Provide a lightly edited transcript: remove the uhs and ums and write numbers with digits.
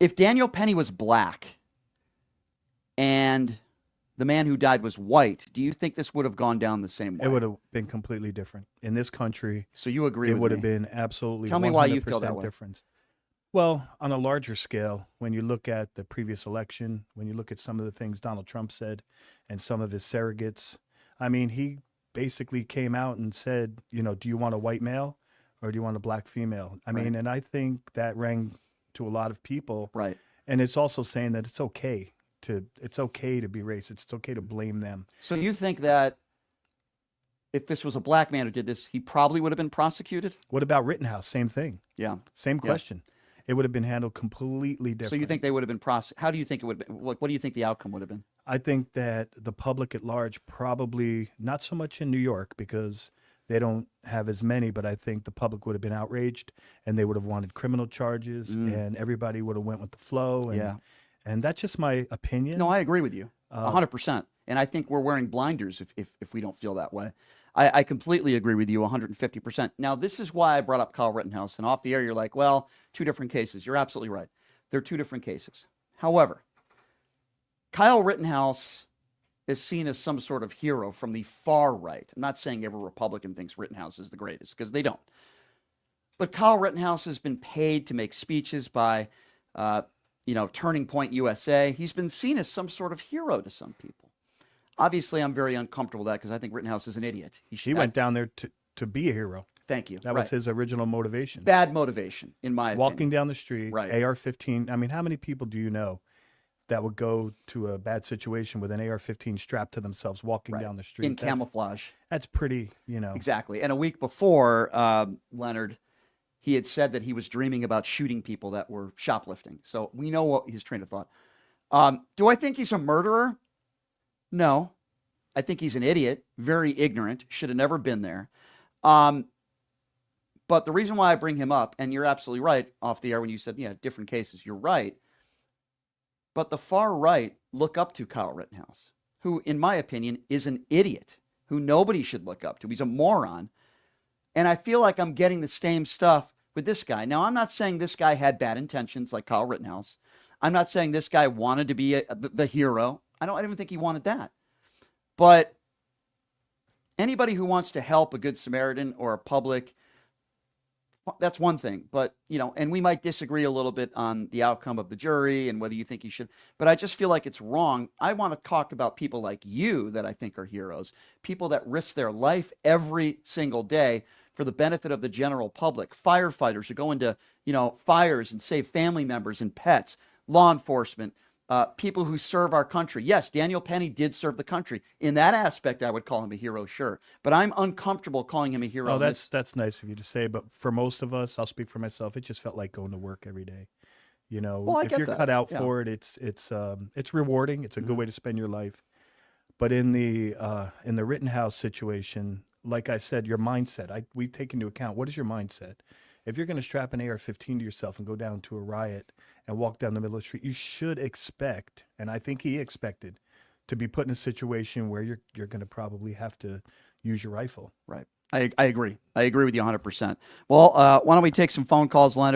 if Daniel Penny was black and the man who died was white, do you think this would have gone down the same It way? would have been completely different. In this country, So you agree it with would have me. been absolutely Tell me why you feel that 100% way. difference. Well, on a larger scale, when you look at the previous election, when you look at some of the things Donald Trump said and some of his surrogates, I mean, he basically came out and said, do you want a white male or do you want a black female? I Right. mean, and I think that rang to a lot of people. Right. And it's also saying that it's okay to be racist. It's okay to blame them. So you think that if this was a black man who did this, he probably would have been prosecuted? What about Rittenhouse? Same thing. Yeah. Same Yeah. question. It would have been handled completely different. So you think they would have been How do you think it would have been? What do you think the outcome would have been? I think that the public at large probably not so much in New York because they don't have as many, but I think the public would have been outraged and they would have wanted criminal charges and everybody would have went with the flow. And, Yeah. and that's just my opinion. No, I agree with you, 100%. And I think we're wearing blinders if we don't feel that way. I completely agree with you 150%. Now, this is why I brought up Kyle Rittenhouse. And off the air, you're like, well, two different cases. You're absolutely right. They're two different cases. However, Kyle Rittenhouse is seen as some sort of hero from the far right. I'm not saying every Republican thinks Rittenhouse is the greatest, because they don't. But Kyle Rittenhouse has been paid to make speeches by, Turning Point USA. He's been seen as some sort of hero to some people. Obviously, I'm very uncomfortable with that because I think Rittenhouse is an idiot. He went down there to be a hero. Thank you. That was his original motivation. Bad motivation, in my opinion. Walking down the street, Right. AR-15. I mean, how many people do you know that would go to a bad situation with an AR-15 strapped to themselves walking down the street? In camouflage. That's pretty, Exactly. And a week before, Leonard, he had said that he was dreaming about shooting people that were shoplifting. So we know what his train of thought. Do I think he's a murderer? No. I think he's an idiot, very ignorant, should have never been there. But the reason why I bring him up, and you're absolutely right off the air when you said, yeah, different cases, you're right. But the far right look up to Kyle Rittenhouse, who, in my opinion, is an idiot, who nobody should look up to. He's a moron. And I feel like I'm getting the same stuff with this guy. Now, I'm not saying this guy had bad intentions like Kyle Rittenhouse. I'm not saying this guy wanted to be the hero. I don't even think he wanted that. But anybody who wants to help a good Samaritan or a public, that's one thing. But, and we might disagree a little bit on the outcome of the jury and whether you think he should. But I just feel like it's wrong. I want to talk about people like you that I think are heroes, people that risk their life every single day for the benefit of the general public, firefighters who go into, fires and save family members and pets, law enforcement, people who serve our country. Yes, Daniel Penny did serve the country. In that aspect, I would call him a hero, sure. But I'm uncomfortable calling him a hero. Oh, that's nice of you to say. But for most of us, I'll speak for myself. It just felt like going to work every day. Well, I if get you're that. cut out Yeah. for it, it's rewarding. It's a good way to spend your life. But in the Rittenhouse situation, like I said, your mindset. We take into account what is your mindset. If you're going to strap an AR-15 to yourself and go down to a riot and walk down the middle of the street, you should expect, and I think he expected, to be put in a situation where you're going to probably have to use your rifle. Right. I agree. I agree with you 100%. Well, why don't we take some phone calls, Leonard?